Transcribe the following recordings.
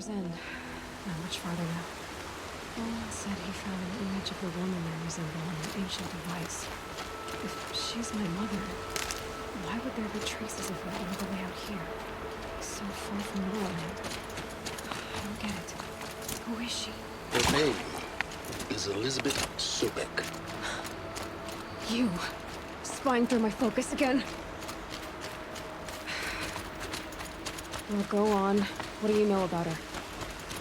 River's End. Not much farther now. Paul said he found an image of the woman they resemble on an ancient device. If she's my mother, why would there be traces of her all the way out here? So far from Norland. I don't get it. Who is she? Her name is Elizabeth Sobek. You! Spying through my focus again? Well, go on. What do you know about her?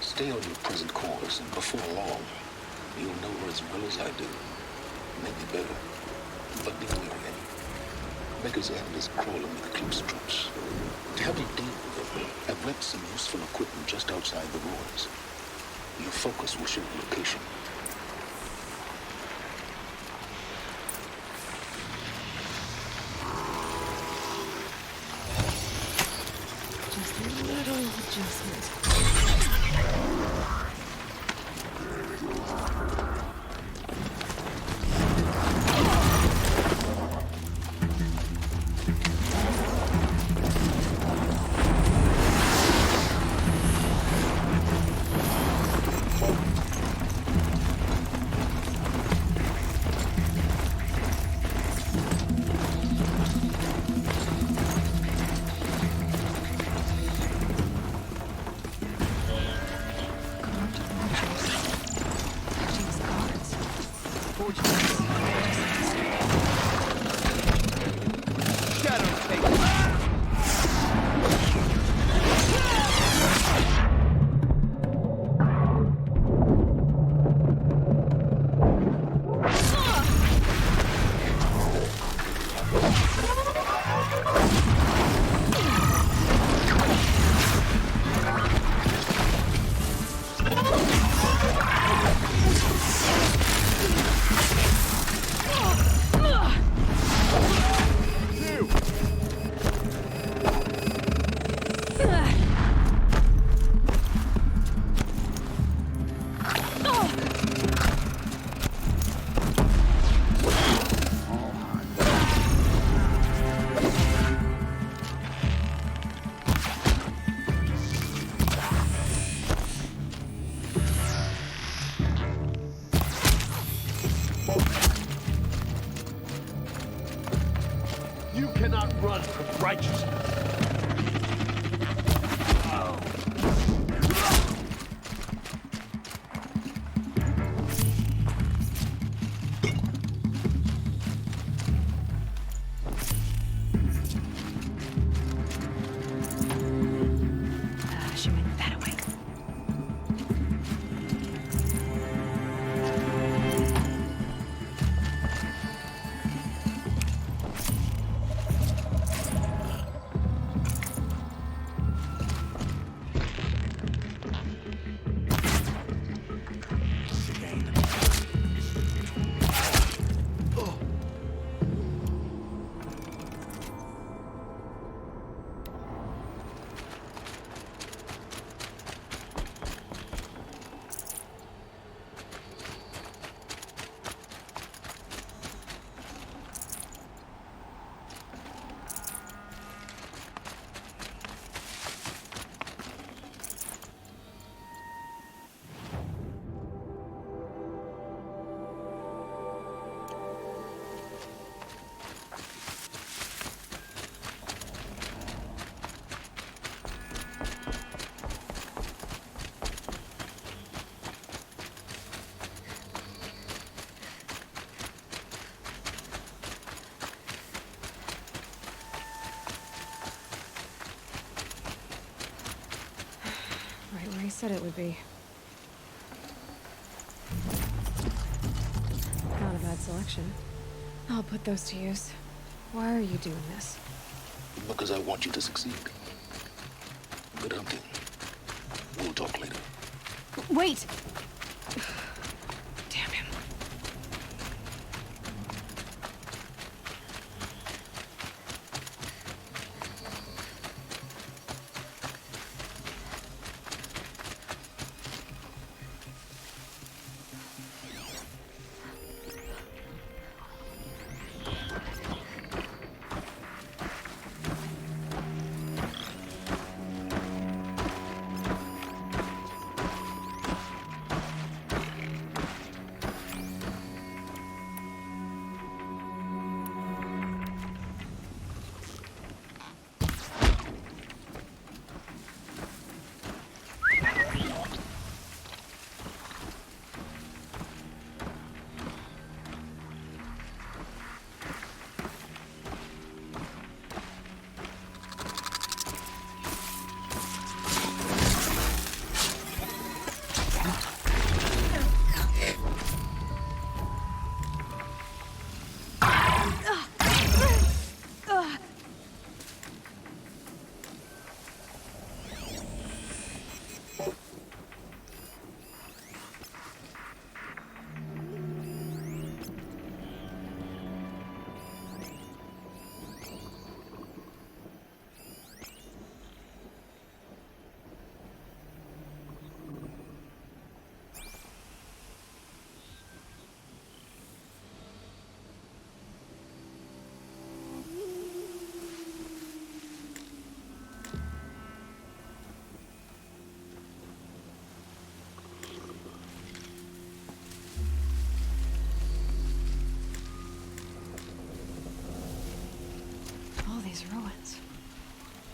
Stay on your present course, and before long, you'll know her as well as I do. Maybe better, but be wary. Maker's End is crawling with Eclipse troops. To help you deal with them, I've left some useful equipment just outside the ruins. Your focus will show the location. Just a little adjustment. You cannot run from righteousness. She went that way. Right where he said it would be. Not a bad selection. I'll put those to use. Why are you doing this? Because I want you to succeed. Good hunting. We'll talk later. Wait! Damn him.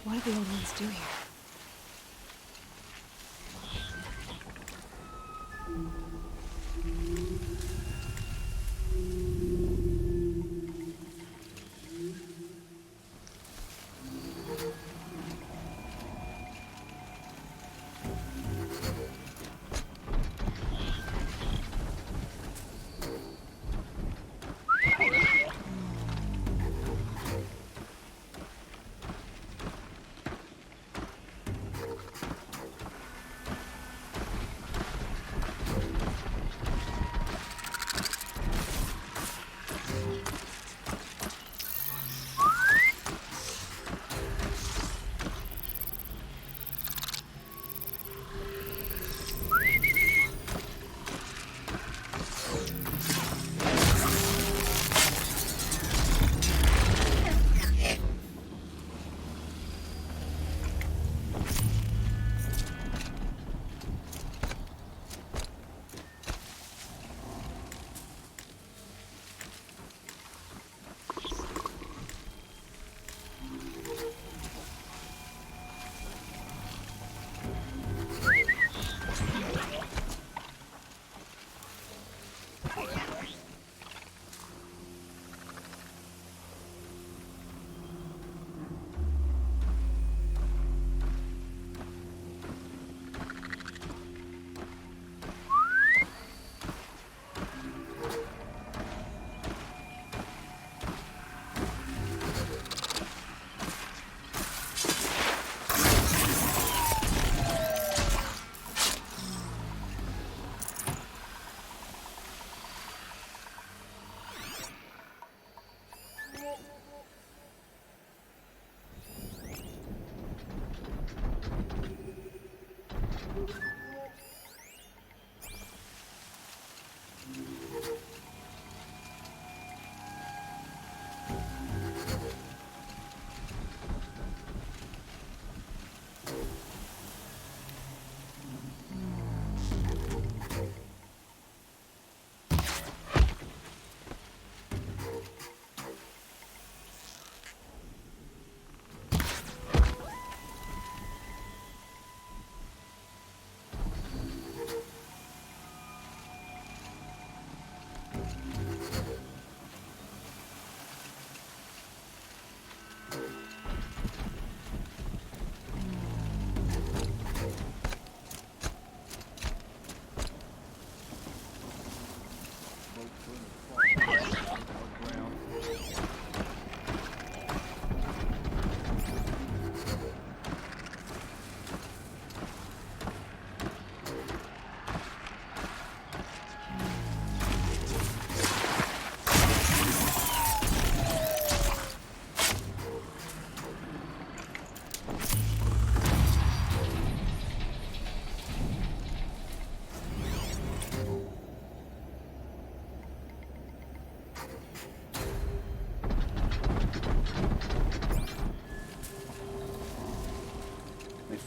What do the old ones do here?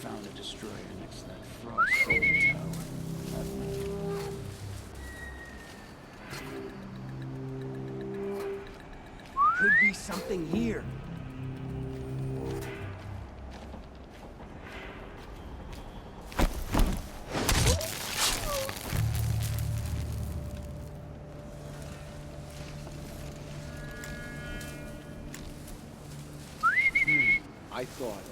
Found a destroyer next to that frost tower. Could be something here. I thought.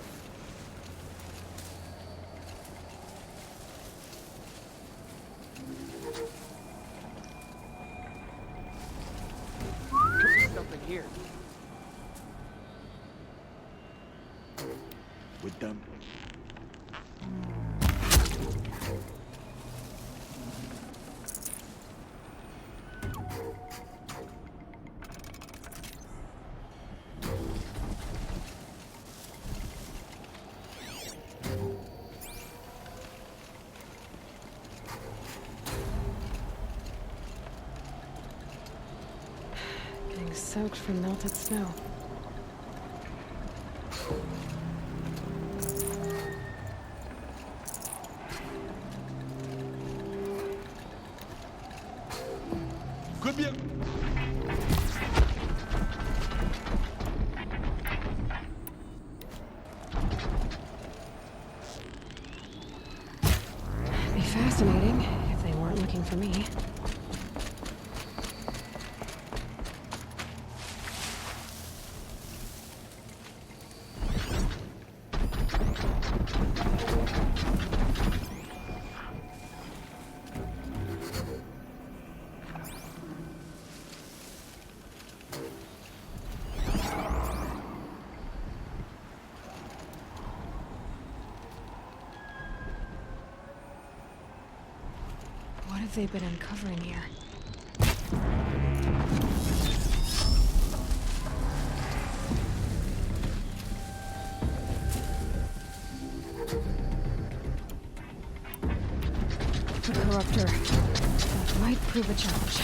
Could be something here. We're done. Getting soaked from melted snow. Could be a... looking for me. What have they been uncovering here? The corruptor. That might prove a challenge.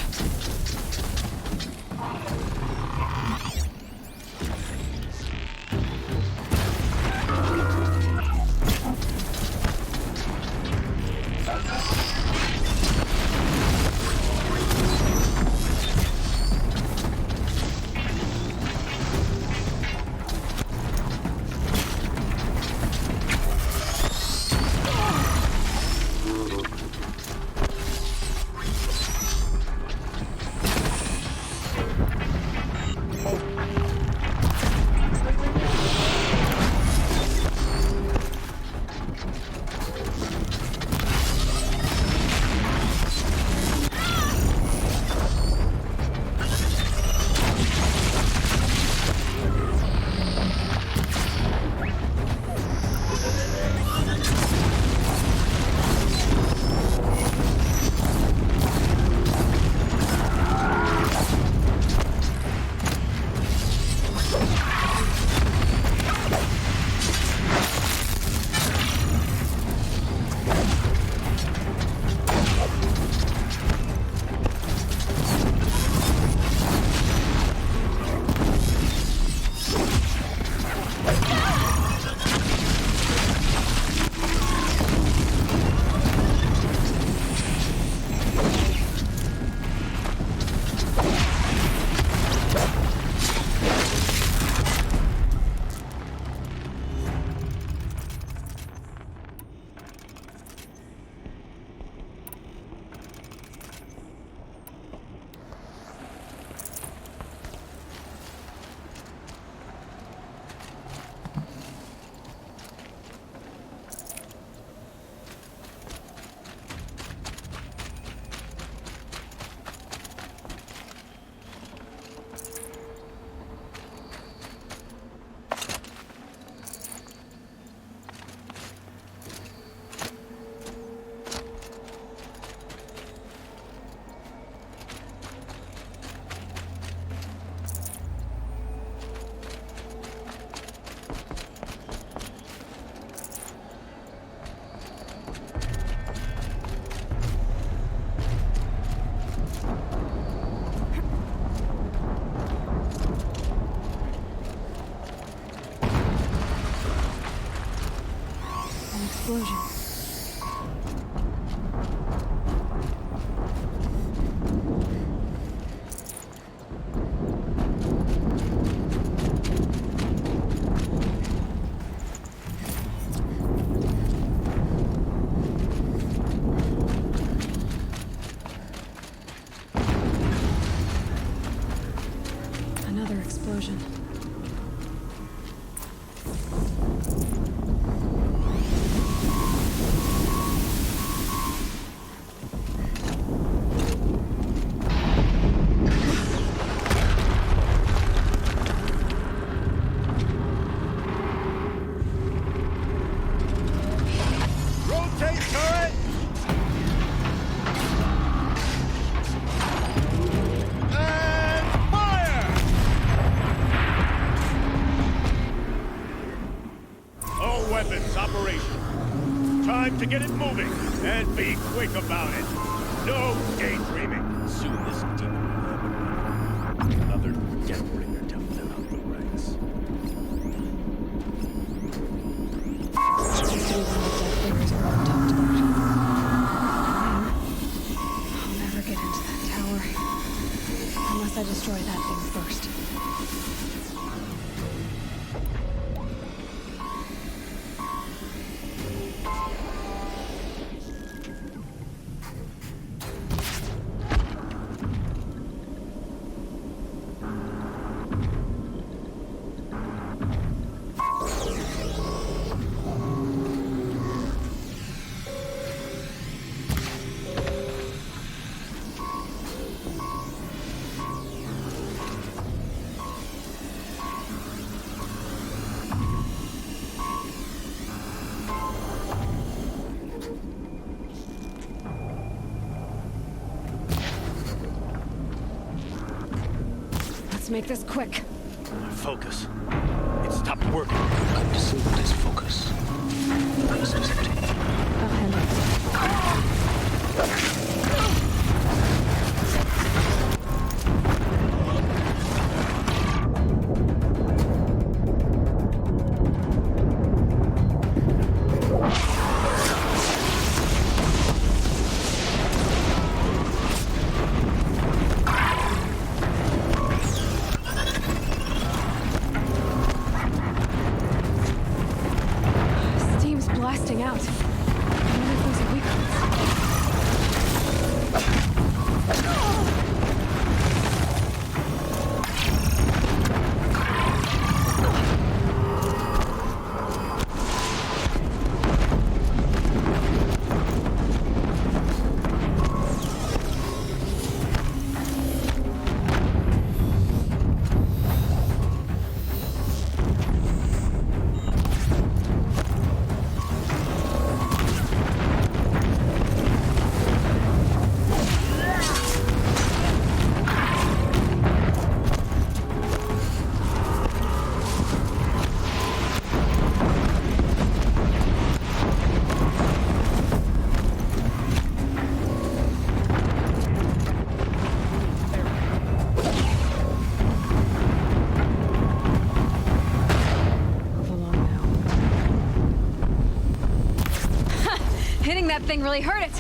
Explosion. Another explosion. Time to get it moving, and be quick about it. No daydreaming. Soon this demon will have another Deathbringer to fill out the ranks. Deathbringers are all talked about. I'll never get into that tower. Unless I destroy that thing first. Let's make this quick. Focus. It stopped working. I'm disabled his focus. Access empty. I'll handle it. Steam's blasting out. I wonder if there's a weakness. Move along now. Hitting that thing really hurt it.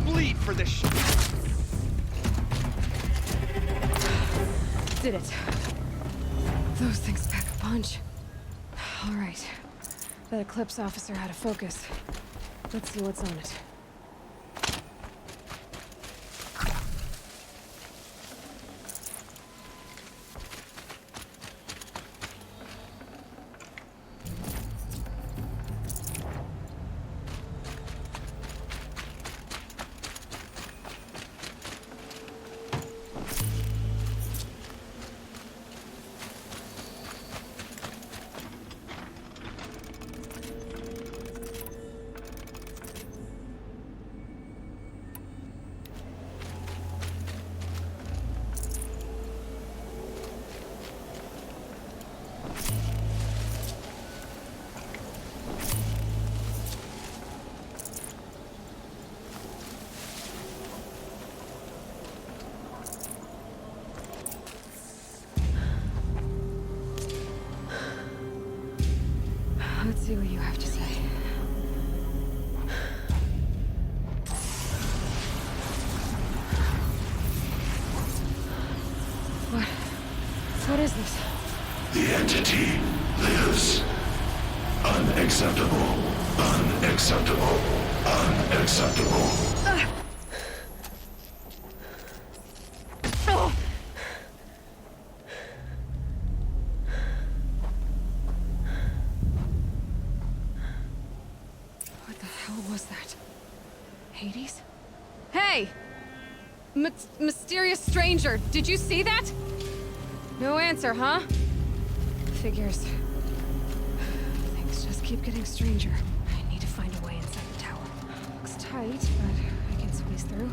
Bleed for this shit. Did it. Those things pack a punch. All right. That Eclipse officer had a focus. Let's see what's on it. Let's see what you have to say. What is this? The entity lives. Unacceptable. Unacceptable. Unacceptable. What the hell was that? Hades? Hey! Mysterious stranger, did you see that? No answer, huh? Figures. Things keep getting stranger. I need to find a way inside the tower. Looks tight, but I can squeeze through.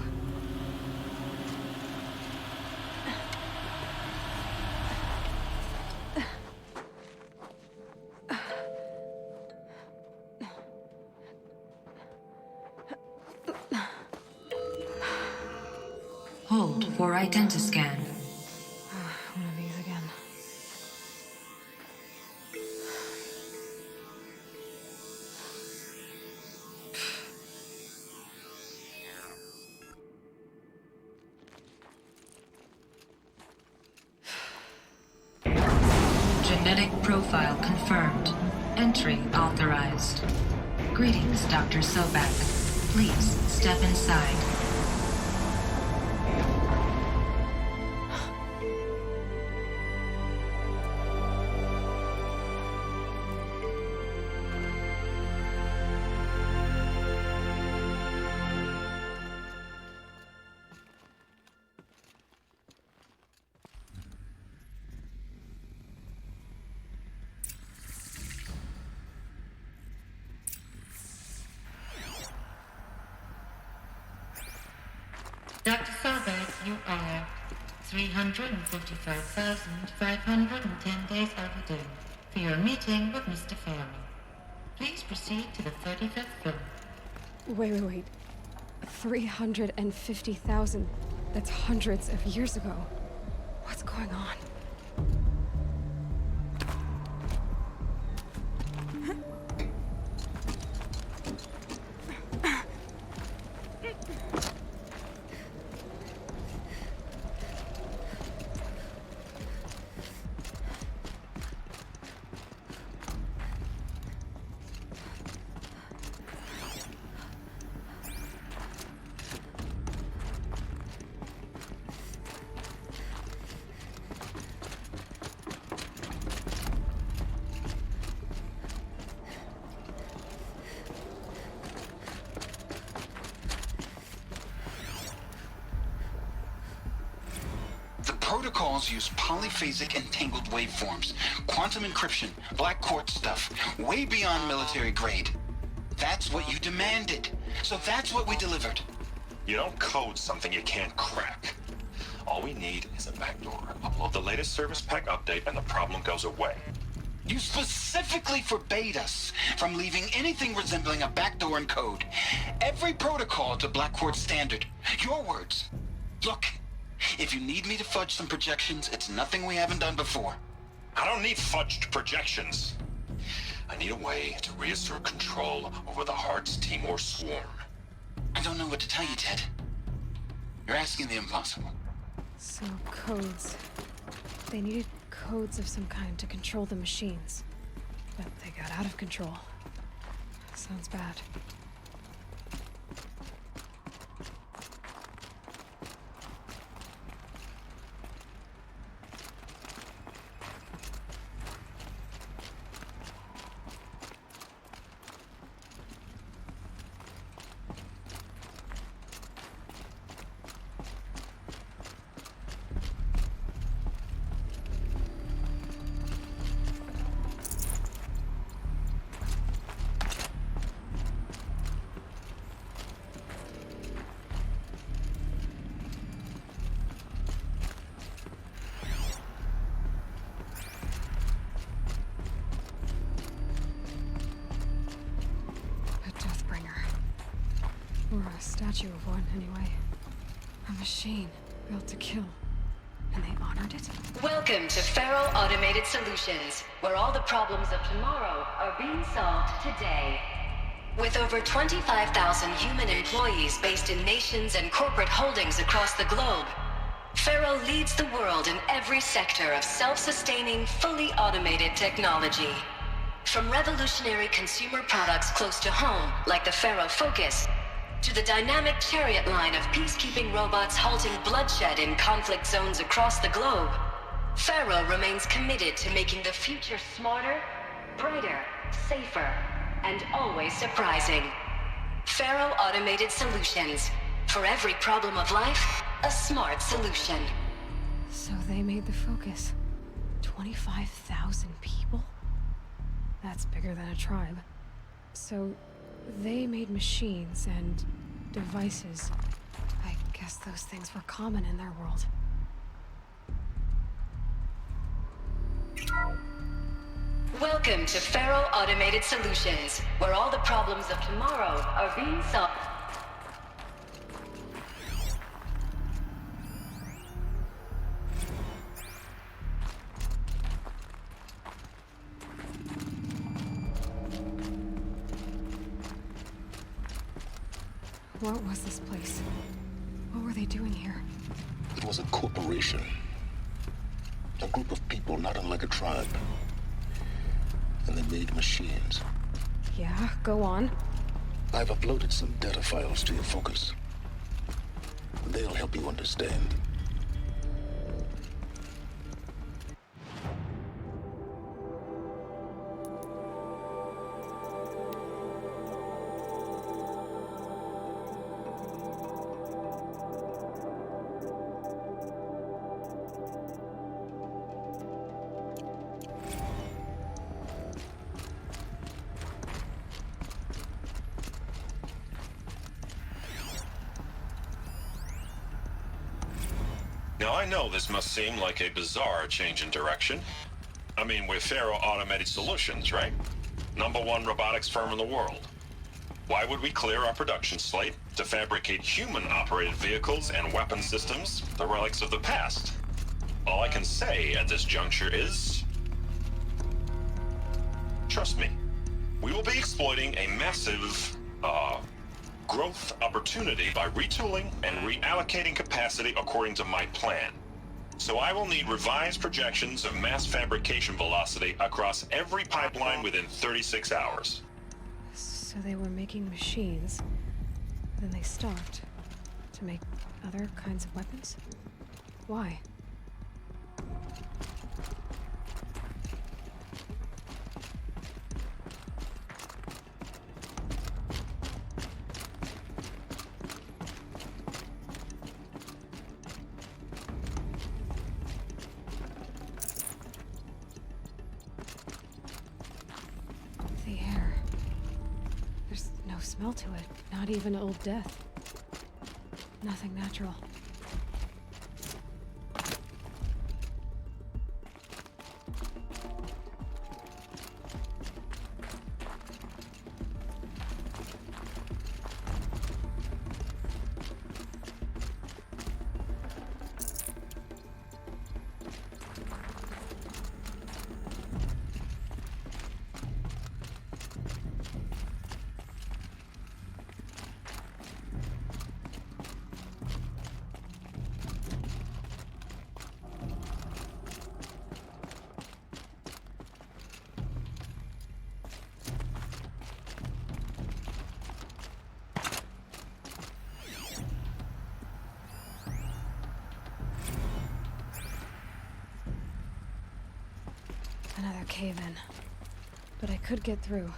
Hold for identiscan. One of these again. Genetic profile confirmed. Entry authorized. Greetings, Dr. Sobek. Please step inside. Dr. Sobek, you are 355,510 days overdue for your meeting with Mr. Farrell. Please proceed to the 35th floor. Wait. 350,000. That's hundreds of years ago. What's going on? Protocols use polyphasic entangled waveforms, quantum encryption, black quartz stuff, way beyond military grade. That's what you demanded, so that's what we delivered. You don't code something you can't crack. All we need is a backdoor. Upload the latest service pack update and the problem goes away. You specifically forbade us from leaving anything resembling a backdoor in code. Every protocol to black quartz standard. Your words. Look. If you need me to fudge some projections, it's nothing we haven't done before. I don't need fudged projections. I need a way to reassert control over the Heart's Timor swarm. I don't know what to tell you, Ted. You're asking the impossible. So, codes. They needed codes of some kind to control the machines. But they got out of control. Sounds bad. Or a statue of one, anyway. A machine built to kill. And they honored it? Welcome to Feral Automated Solutions, where all the problems of tomorrow are being solved today. With over 25,000 human employees based in nations and corporate holdings across the globe, Feral leads the world in every sector of self-sustaining, fully automated technology. From revolutionary consumer products close to home, like the Feral Focus, to the dynamic chariot line of peacekeeping robots halting bloodshed in conflict zones across the globe, Feral remains committed to making the future smarter, brighter, safer, and always surprising. Feral Automated Solutions. For every problem of life, a smart solution. So they made the Focus. 25,000 people? That's bigger than a tribe. So, they made machines and devices. I guess those things were common in their world. Welcome to Faro Automated Solutions, where all the problems of tomorrow are being solved. What was this place? What were they doing here? It was a corporation. A group of people not unlike a tribe. And they made machines. Yeah, go on. I've uploaded some data files to your focus. They'll help you understand. Now, I know this must seem like a bizarre change in direction. I mean, we're Faro Automated Solutions, right? #1 robotics firm in the world. Why would we clear our production slate to fabricate human-operated vehicles and weapon systems, the relics of the past? All I can say at this juncture is... trust me, we will be exploiting a massive, growth opportunity by retooling and reallocating capacity according to my plan. So I will need revised projections of mass fabrication velocity across every pipeline within 36 hours. So they were making machines. Then they stopped. To make other kinds of weapons? Why? The air. There's no smell to it. Not even old death. Nothing natural. Another cave-in. But I could get through.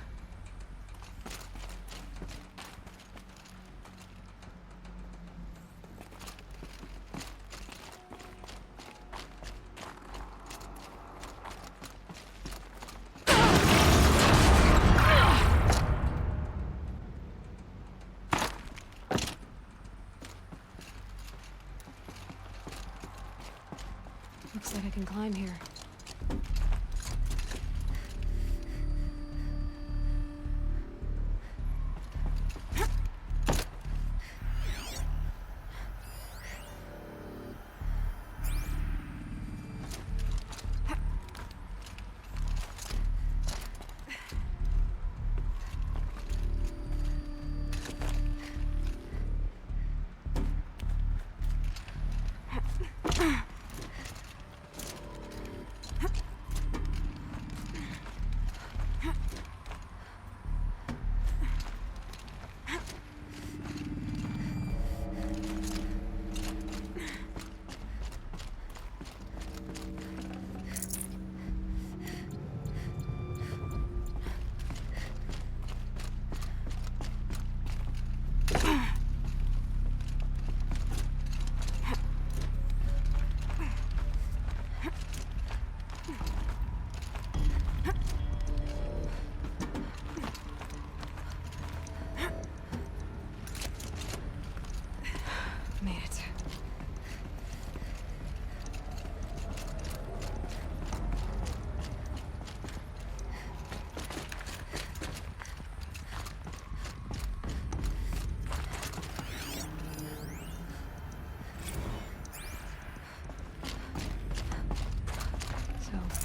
Looks like I can climb here.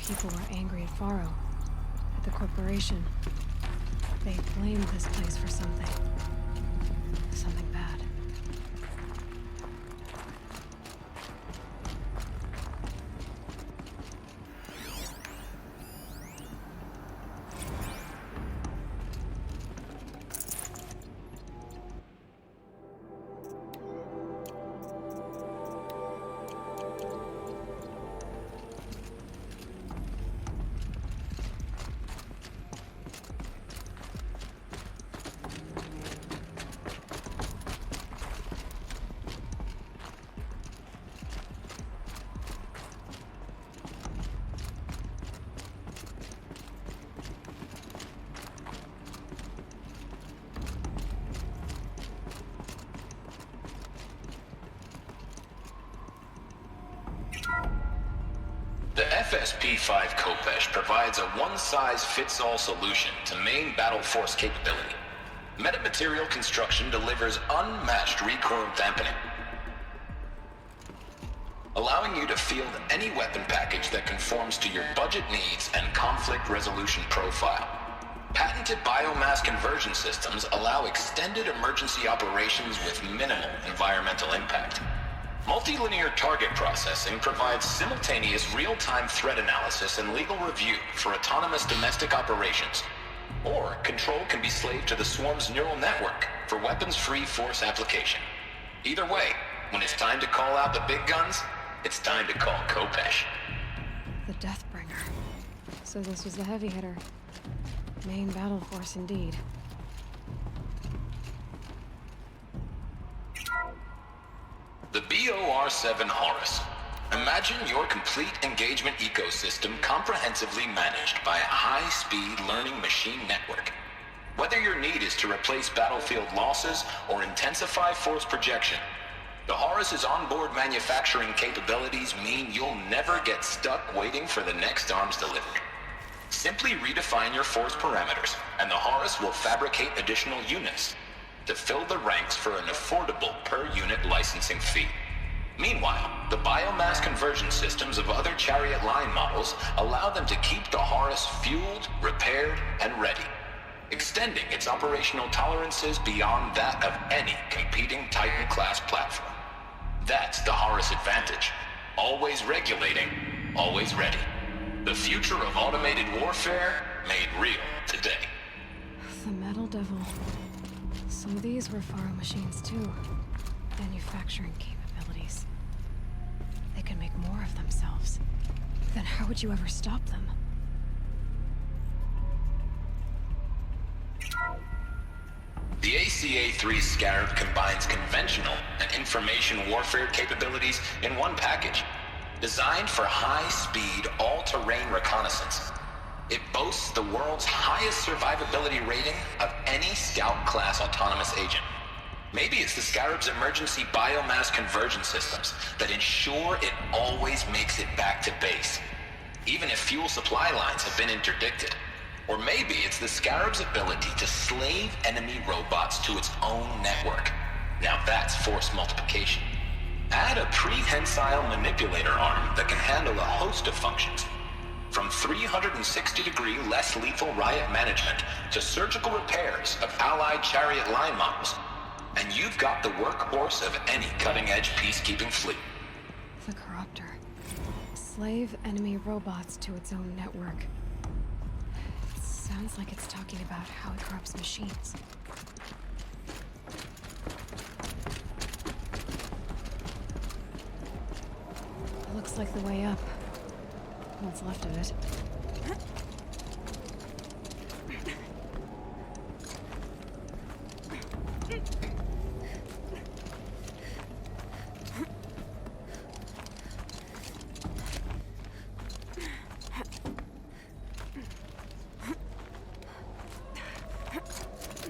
people were angry at Faro, at the corporation. They blamed this place for something. Something bad. The FSP-5 Kopesh provides a one-size-fits-all solution to main battle force capability. Metamaterial construction delivers unmatched recoil dampening, allowing you to field any weapon package that conforms to your budget needs and conflict resolution profile. Patented biomass conversion systems allow extended emergency operations with minimal environmental impact. Multilinear target processing provides simultaneous real-time threat analysis and legal review for autonomous domestic operations. Or control can be slaved to the swarm's neural network for weapons-free force application. Either way, when it's time to call out the big guns, it's time to call Kopesh. The Deathbringer. So this was the heavy hitter. Main battle force indeed. The BOR-7 Horus. Imagine your complete engagement ecosystem comprehensively managed by a high-speed learning machine network. Whether your need is to replace battlefield losses or intensify force projection, the Horus's onboard manufacturing capabilities mean you'll never get stuck waiting for the next arms delivery. Simply redefine your force parameters, and the Horus will fabricate additional units to fill the ranks for an affordable per-unit licensing fee. Meanwhile, the biomass conversion systems of other chariot line models allow them to keep the Horus fueled, repaired, and ready, extending its operational tolerances beyond that of any competing Titan-class platform. That's the Horus advantage. Always regulating, always ready. The future of automated warfare made real today. The Metal Devil. So these were Faro machines too. Manufacturing capabilities. They can make more of themselves. Then how would you ever stop them? The ACA-3 Scarab combines conventional and information warfare capabilities in one package, designed for high-speed, all-terrain reconnaissance. It boasts the world's highest survivability rating of any Scout-class autonomous agent. Maybe it's the Scarab's emergency biomass conversion systems that ensure it always makes it back to base, even if fuel supply lines have been interdicted. Or maybe it's the Scarab's ability to slave enemy robots to its own network. Now that's force multiplication. Add a prehensile manipulator arm that can handle a host of functions, from 360-degree less lethal riot management to surgical repairs of allied chariot line models, and you've got the workhorse of any cutting-edge peacekeeping fleet. The Corruptor. Slave enemy robots to its own network. It sounds like it's talking about how it corrupts machines. It looks like the way up. What's left of it.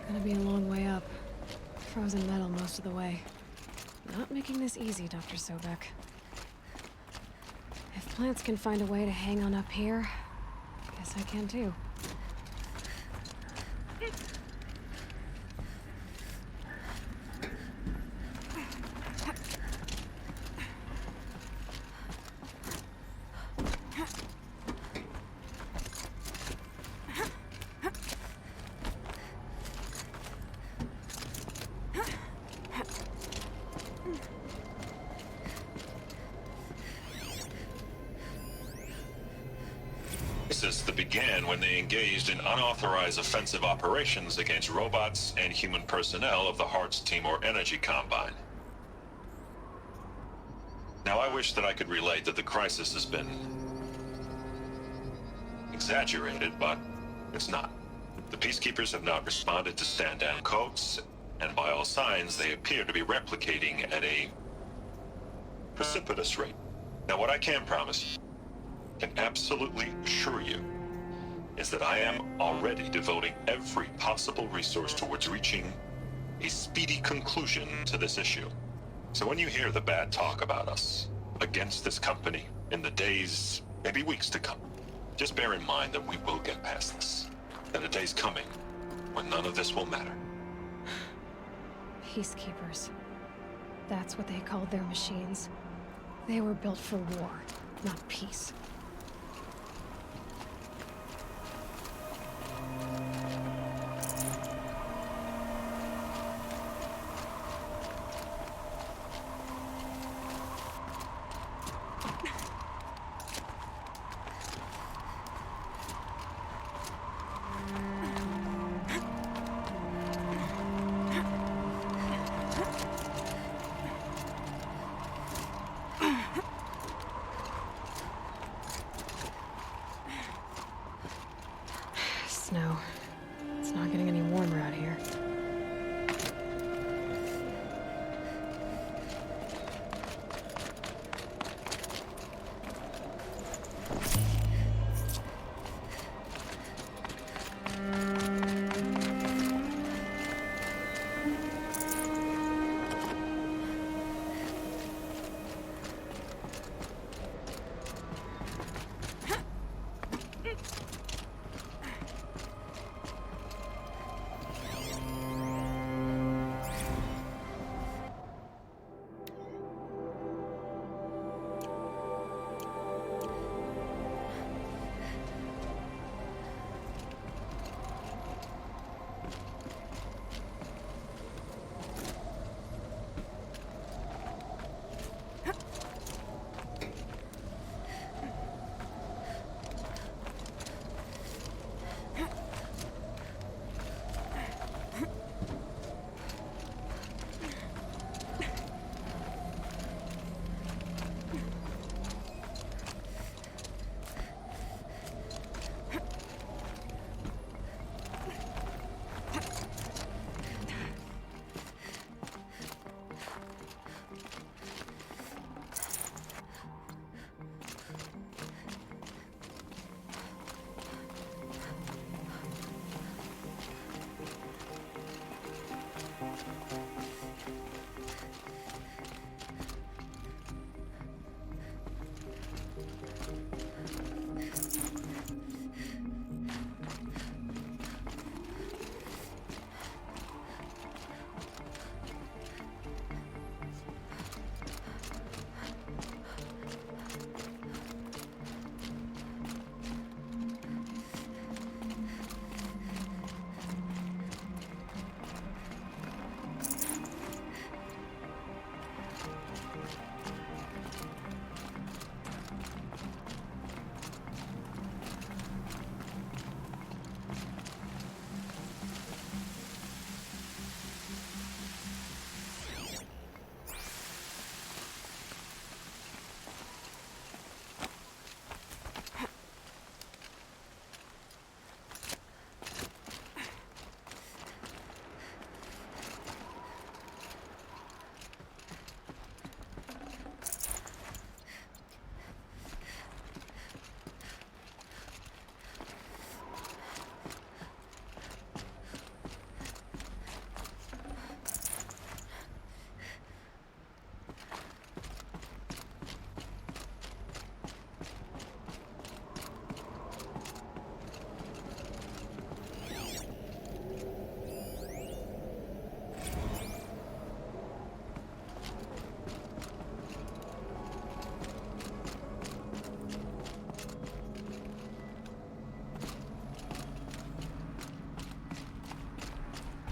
Gonna be a long way up. Frozen metal most of the way. Not making this easy, Dr. Sobek. If plants can find a way to hang on up here, guess I can too. crisis that began when they engaged in unauthorized offensive operations against robots and human personnel of the Hearts Timor Energy Combine. Now, I wish that I could relate that the crisis has been exaggerated, but it's not. The Peacekeepers have not responded to stand-down codes, and by all signs, they appear to be replicating at a precipitous rate. Now, what I can promise you, can absolutely assure you, is that I am already devoting every possible resource towards reaching a speedy conclusion to this issue. So when you hear the bad talk about us against this company in the days, maybe weeks to come, just bear in mind that we will get past this. That a day's coming when none of this will matter. Peacekeepers. That's what they called their machines. They were built for war, not peace. Snow. It's not getting any warmer out here.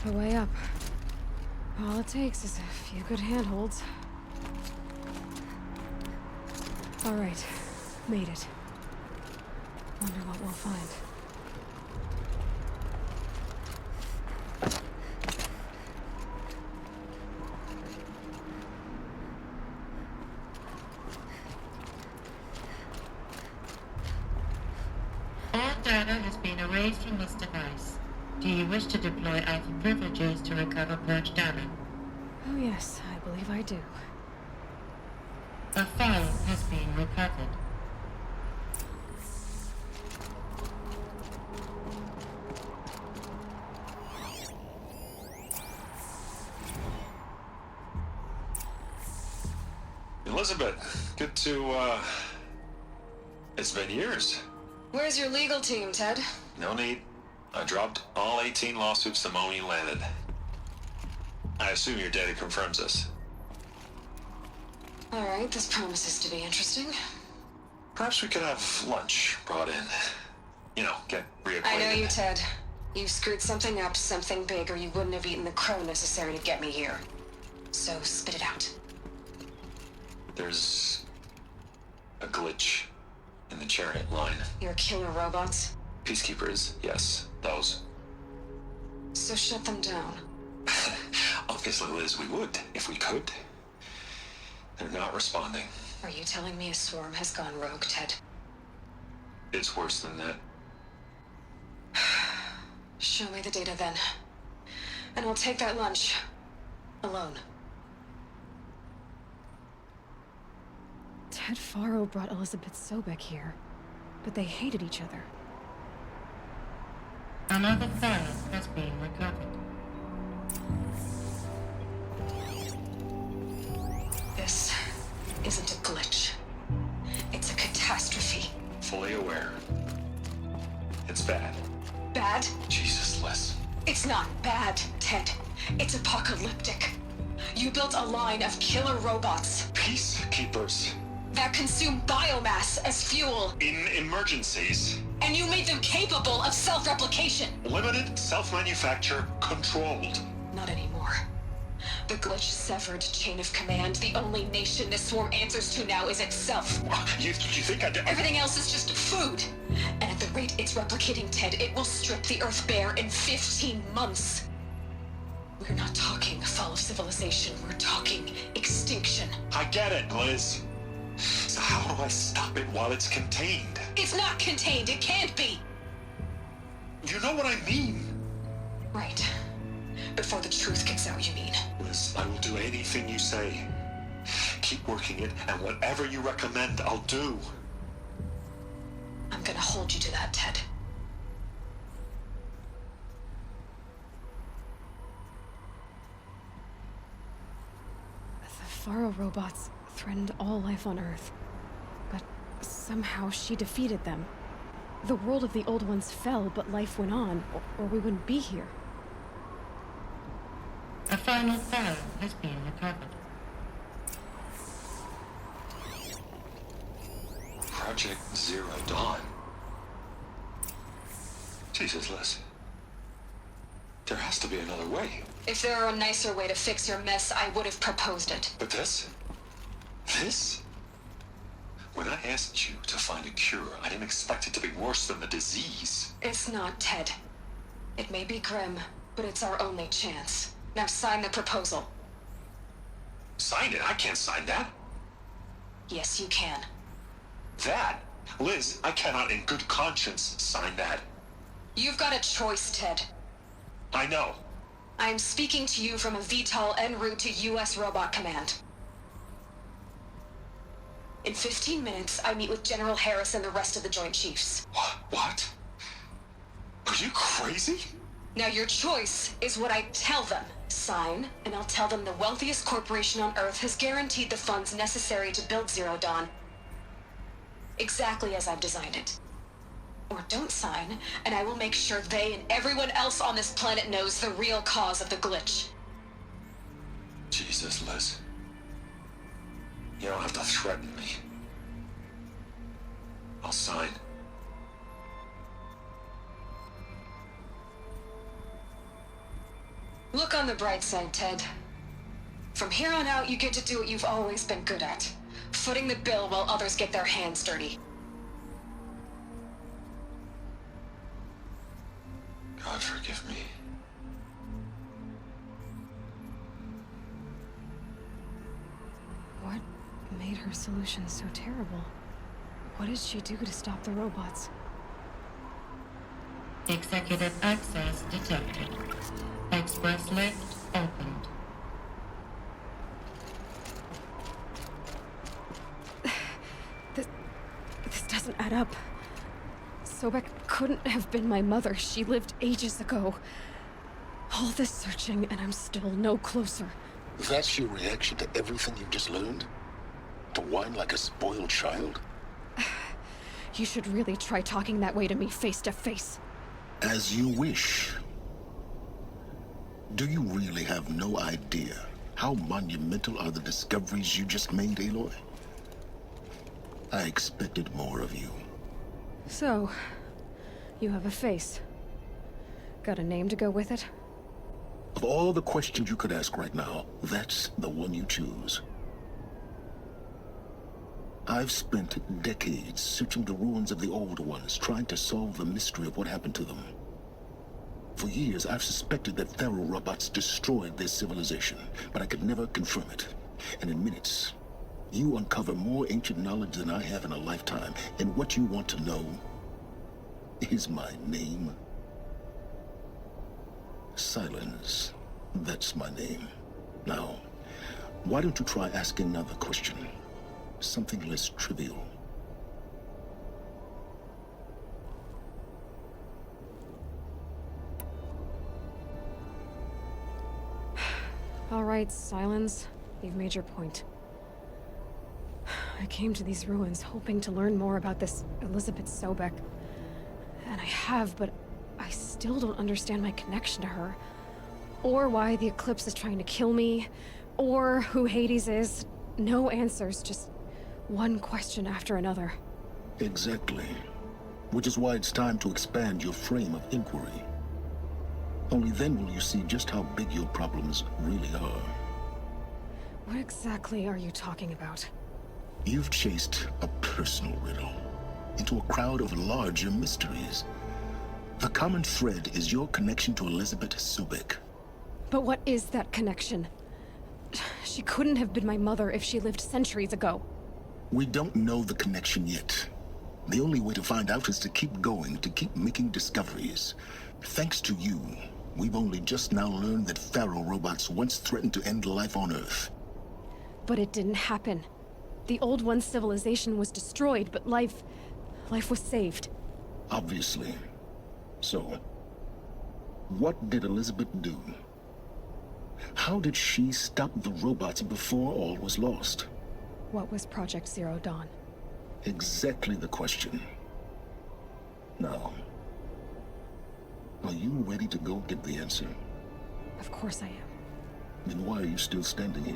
The way up. All it takes is a few good handholds. All right, made it. Wow, Wonder what we'll find. All data has been erased from this device. Do you wish to deploy item privileges to recover purged data? Oh yes, I believe I do. A file has been recovered. Elizabeth, good to, it's been years. Where's your legal team, Ted? No need. I dropped all 18 lawsuits the moment you landed. I assume your data confirms this. All right, this promises to be interesting. Perhaps we could have lunch brought in. You know, get reacquainted. I know you, Ted. You screwed something up, something big, or you wouldn't have eaten the crow necessary to get me here. So spit it out. There's a glitch in the chariot line. Your killer robots? Peacekeepers, yes, those. So shut them down. Obviously, Liz, we would, if we could. They're not responding. Are you telling me a swarm has gone rogue, Ted? It's worse than that. Show me the data then. And I'll take that lunch. Alone. Ted Faro brought Elizabeth Sobek here, but they hated each other. Another file has been recovered. This isn't a glitch. It's a catastrophe. Fully aware. It's bad. Bad? Jesus, Liz. It's not bad, Ted. It's apocalyptic. You built a line of killer robots Peacekeepers. that consume biomass as fuel, In emergencies. and you made them capable of self-replication. Limited, self-manufacture, controlled. Not anymore. The glitch severed chain of command. The only nation this swarm answers to now is itself. You think I did? Everything else is just food. And at the rate it's replicating, Ted, it will strip the Earth bare in 15 months. We're not talking fall of civilization. We're talking extinction. I get it, Liz. So how do I stop it while it's contained? It's not contained. It can't be. You know what I mean? Right. Before the truth gets out, you mean? Liz, I will do anything you say. Keep working it, and whatever you recommend, I'll do. I'm gonna hold you to that, Ted. The Faro robots threatened all life on Earth, but somehow she defeated them. The world of the old ones fell, but life went on, or we wouldn't be here. A final file has been recovered. Project Zero Dawn. Jesus, Liz. There has to be another way. If there were a nicer way to fix your mess, I would have proposed it. But this? This? When I asked you to find a cure, I didn't expect it to be worse than the disease. It's not, Ted. It may be grim, but it's our only chance. Now sign the proposal. Sign it? I can't sign that. Yes, you can. That? Liz, I cannot in good conscience sign that. You've got a choice, Ted. I know. I'm speaking to you from a VTOL en route to U.S. Robot Command. In 15 minutes, I meet with General Harris and the rest of the Joint Chiefs. What? Are you crazy? Now your choice is what I tell them. Sign, and I'll tell them the wealthiest corporation on Earth has guaranteed the funds necessary to build Zero Dawn. Exactly as I've designed it. Or don't sign, and I will make sure they and everyone else on this planet knows the real cause of the glitch. Jesus, Liz. You don't have to threaten me. I'll sign. Look on the bright side, Ted. From here on out, you get to do what you've always been good at. Footing the bill while others get their hands dirty. God forgive me. What made her solution so terrible? What did she do to stop the robots? Executive access detected. Express lift opened. This doesn't add up. Sobek couldn't have been my mother. She lived ages ago. All this searching, and I'm still no closer. That's your reaction to everything you've just learned? To whine like a spoiled child? You should really try talking that way to me face to face. As you wish. Do you really have no idea how monumental are the discoveries you just made, Aloy? I expected more of you. So, you have a face. Got a name to go with it? Of all the questions you could ask right now, that's the one you choose. I've spent decades searching the ruins of the old ones, trying to solve the mystery of what happened to them. For years, I've suspected that Thero robots destroyed their civilization, but I could never confirm it. And in minutes, you uncover more ancient knowledge than I have in a lifetime, and what you want to know is my name. Silence. That's my name. Now, why don't you try asking another question? Something less trivial. All right, Silence. You've made your point. I came to these ruins hoping to learn more about this Elizabeth Sobek. And I have, but I still don't understand my connection to her. Or why the Eclipse is trying to kill me. Or who Hades is. No answers, just one question after another. Exactly. Which is why it's time to expand your frame of inquiry. Only then will you see just how big your problems really are. What exactly are you talking about? You've chased a personal riddle into a crowd of larger mysteries. The common thread is your connection to Elizabeth Sobek. But what is that connection? She couldn't have been my mother if she lived centuries ago. We don't know the connection yet. The only way to find out is to keep going, to keep making discoveries. Thanks to you, we've only just now learned that Pharaoh robots once threatened to end life on Earth. But it didn't happen. The Old One's civilization was destroyed, but life was saved. Obviously. So, what did Elizabeth do? How did she stop the robots before all was lost? What was Project Zero Dawn? Exactly the question. Now, are you ready to go get the answer? Of course I am. Then why are you still standing here?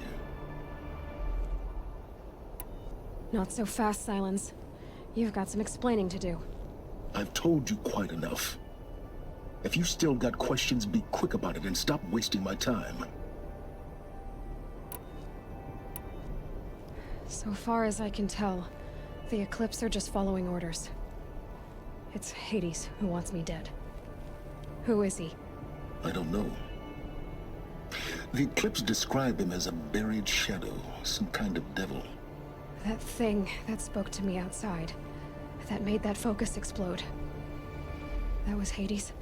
Not so fast, Silence. You've got some explaining to do. I've told you quite enough. If you still got questions, be quick about it and stop wasting my time. So far as I can tell, the Eclipse are just following orders. It's Hades who wants me dead. Who is he? I don't know. The Eclipse describe him as a buried shadow, some kind of devil. That thing that spoke to me outside, that made that focus explode. That was Hades.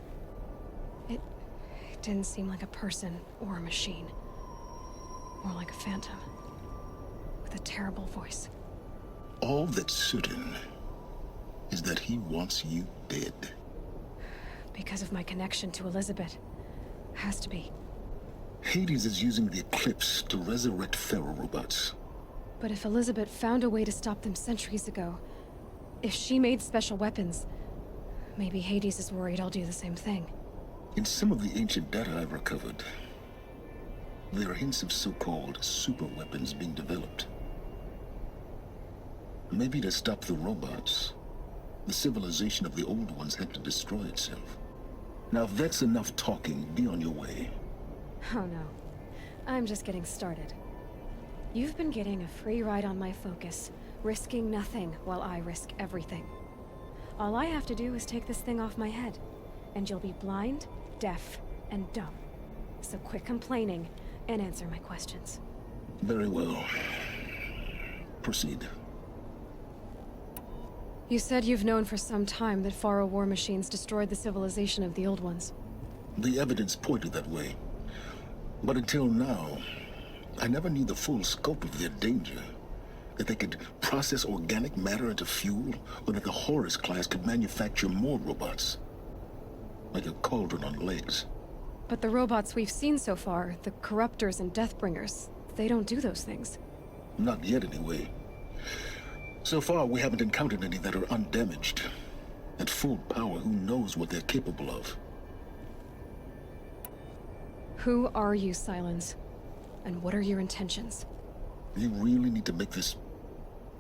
It didn't seem like a person or a machine. More like a phantom. With a terrible voice. All that's certain is that he wants you dead. Because of my connection to Elizabeth. Has to be. Hades is using the Eclipse to resurrect Pharaoh robots. But if Elizabeth found a way to stop them centuries ago, if she made special weapons, maybe Hades is worried I'll do the same thing. In some of the ancient data I've recovered, there are hints of so-called super weapons being developed. Maybe to stop the robots, the civilization of the old ones had to destroy itself. Now if that's enough talking, be on your way. Oh no. I'm just getting started. You've been getting a free ride on my focus, risking nothing while I risk everything. All I have to do is take this thing off my head. and you'll be blind, deaf, and dumb. So quit complaining and answer my questions. Very well. Proceed. You said you've known for some time that Faro war machines destroyed the civilization of the Old Ones. The evidence pointed that way. But until now, I never knew the full scope of their danger. That they could process organic matter into fuel, or that the Horus class could manufacture more robots. Like a cauldron on legs. But the robots we've seen so far, the Corruptors and Deathbringers, they don't do those things. Not yet, anyway. So far, we haven't encountered any that are undamaged. At full power, who knows what they're capable of? Who are you, Silence? And what are your intentions? You really need to make this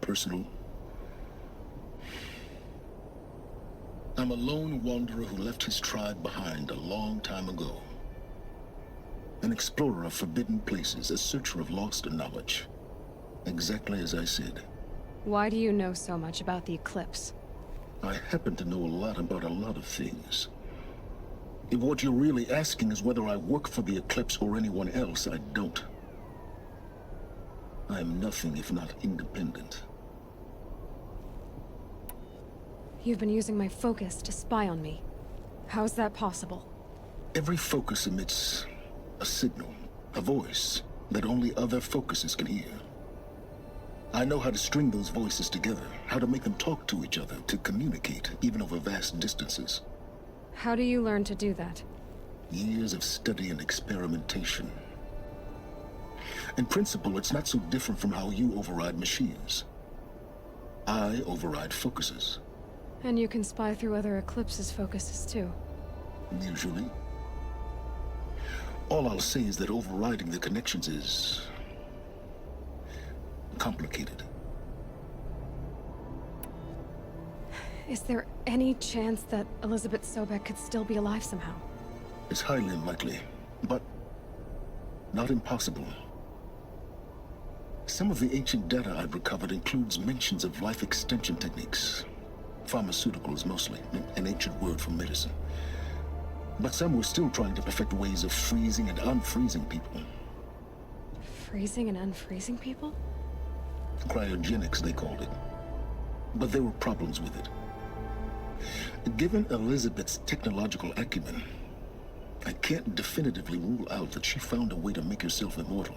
personal? I'm a lone wanderer who left his tribe behind a long time ago. An explorer of forbidden places, a searcher of lost knowledge. Exactly as I said. Why do you know so much about the Eclipse? I happen to know a lot about a lot of things. If what you're really asking is whether I work for the Eclipse or anyone else, I don't. I am nothing if not independent. You've been using my focus to spy on me. How's that possible? Every focus emits a signal, a voice, that only other focuses can hear. I know how to string those voices together, how to make them talk to each other, to communicate, even over vast distances. How do you learn to do that? Years of study and experimentation. In principle, it's not so different from how you override machines. I override focuses. And you can spy through other Eclipse's focuses too. Usually. All I'll say is that overriding the connections is complicated. Is there any chance that Elizabeth Sobek could still be alive somehow? It's highly unlikely, but not impossible. Some of the ancient data I've recovered includes mentions of life extension techniques. Pharmaceuticals mostly, an ancient word for medicine. But some were still trying to perfect ways of freezing and unfreezing people. Freezing and unfreezing people? Cryogenics, they called it. But there were problems with it. Given Elizabeth's technological acumen, I can't definitively rule out that she found a way to make herself immortal.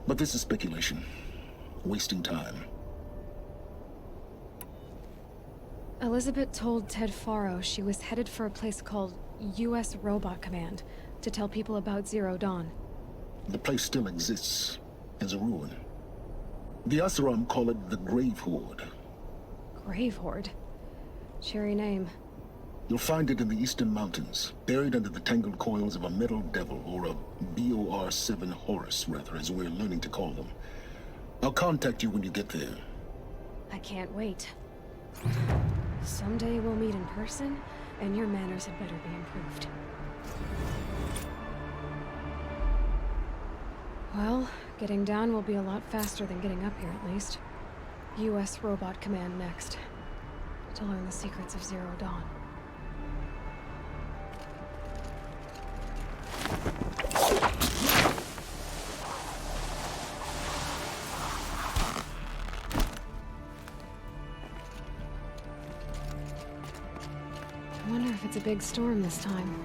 But this is speculation. Wasting time. Elizabeth told Ted Faro she was headed for a place called U.S. Robot Command to tell people about Zero Dawn. The place still exists as a ruin. The Asuram call it the Grave Horde. Grave Horde? Cheery name. You'll find it in the Eastern Mountains, buried under the tangled coils of a Metal Devil, or a BOR-7 Horus, rather, as we're learning to call them. I'll contact you when you get there. I can't wait. Someday we'll meet in person, and your manners had better be improved. Well, getting down will be a lot faster than getting up here, at least. U.S. Robot Command next. To learn the secrets of Zero Dawn. I wonder if it's a big storm this time.